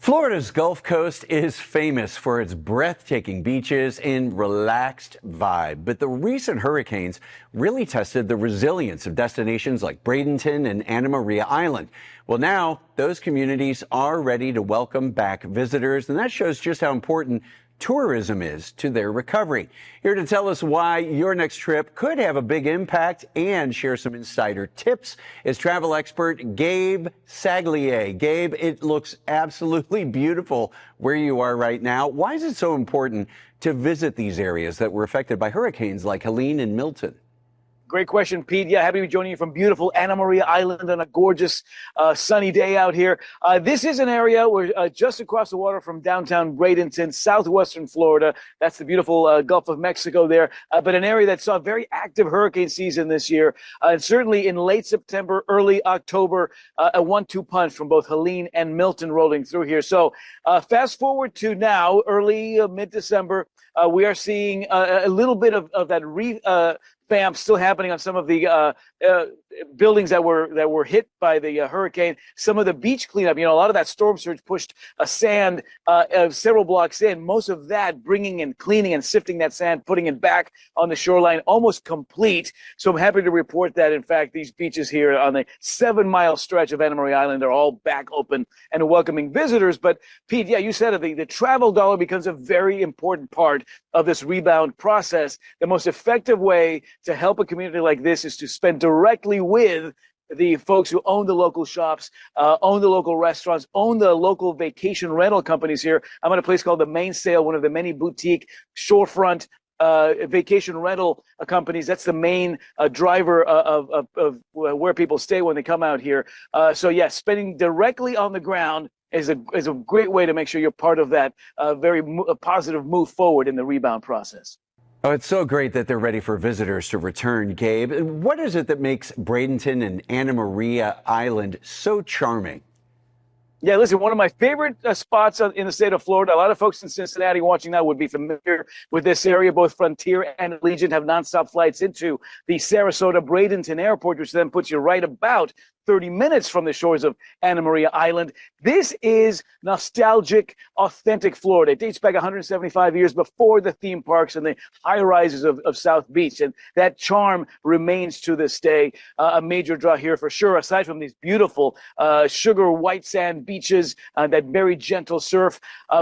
Florida's Gulf Coast is famous for its breathtaking beaches and relaxed vibe, but the recent hurricanes really tested the resilience of destinations like Bradenton and Anna Maria Island. Well, now those communities are ready to welcome back visitors, and that shows just how important tourism is to their recovery. Here to tell us why your next trip could have a big impact and share some insider tips is travel expert Gabe Saglier. Gabe, it looks absolutely beautiful where you are right now. Why is it so important to visit these areas that were affected by hurricanes like Helene and Milton? Great question, Pete. Yeah, happy to be joining you from beautiful Anna Maria Island on a gorgeous sunny day out here. This is an area where just across the water from downtown Bradenton, southwestern Florida. That's the beautiful Gulf of Mexico there, but an area that saw a very active hurricane season this year. And certainly in late September, early October, a 1-2 punch from both Helene and Milton rolling through here. So fast forward to now, early mid-December, we are seeing a little bit of that revamp still happening on some of the buildings that were hit by the hurricane. Some of the beach cleanup, a lot of that storm surge pushed sand several blocks in. Most of that bringing and cleaning and sifting that sand, putting it back on the shoreline, almost complete. So I'm happy to report that, in fact, these beaches here on the 7-mile stretch of Anna Maria Island are all back open and welcoming visitors. But Pete, yeah, you said it, the travel dollar becomes a very important part of this rebound process. The most effective way to help a community like this is to spend directly with the folks who own the local shops, own the local restaurants, own the local vacation rental companies here. I'm at a place called the Mainsail, one of the many boutique shorefront vacation rental companies. That's the main driver of where people stay when they come out here. So yes, spending directly on the ground is a great way to make sure you're part of that very positive move forward in the rebound process. Oh, it's so great that they're ready for visitors to return, Gabe. And what is it that makes Bradenton and Anna Maria Island so charming? Yeah, listen, one of my favorite spots in the state of Florida. A lot of folks in Cincinnati watching now would be familiar with this area. Both Frontier and Allegiant have nonstop flights into the Sarasota Bradenton Airport, which then puts you right about 30 minutes from the shores of Anna Maria Island. This is nostalgic, authentic Florida. It dates back 175 years before the theme parks and the high rises of South Beach. And that charm remains to this day a major draw here for sure, aside from these beautiful sugar white sand beaches, that very gentle surf.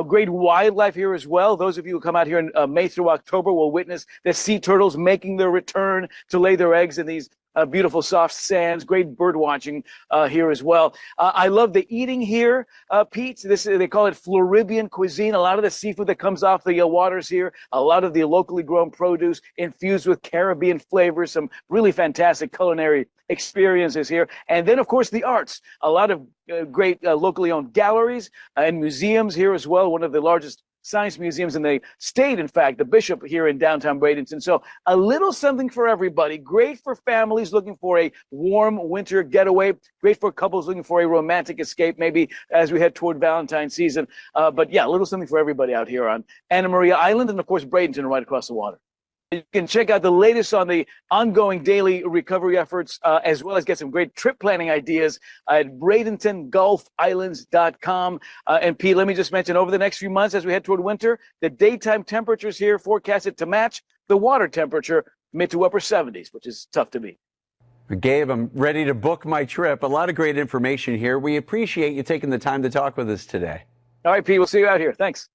Great wildlife here as well. Those of you who come out here in May through October will witness the sea turtles making their return to lay their eggs in these beautiful soft sands. Great bird watching here as well. I love the eating here, Pete. They call it Floridian cuisine. A lot of the seafood that comes off the waters here, a lot of the locally grown produce infused with Caribbean flavors, some really fantastic culinary experiences here. And then, of course, the arts. A lot of great locally owned galleries and museums here as well. One of the largest science museums in the state, in fact, the Bishop here in downtown Bradenton. So a little something for everybody. Great for families looking for a warm winter getaway. Great for couples looking for a romantic escape, maybe as we head toward Valentine's season. But yeah, a little something for everybody out here on Anna Maria Island and, of course, Bradenton right across the water. You can check out the latest on the ongoing daily recovery efforts, as well as get some great trip planning ideas at BradentonGulfIslands.com. And Pete, let me just mention, over the next few months as we head toward winter, the daytime temperatures here forecasted to match the water temperature, mid to upper 70s, which is tough to beat. Gabe, I'm ready to book my trip. A lot of great information here. We appreciate you taking the time to talk with us today. All right, Pete, we'll see you out here. Thanks.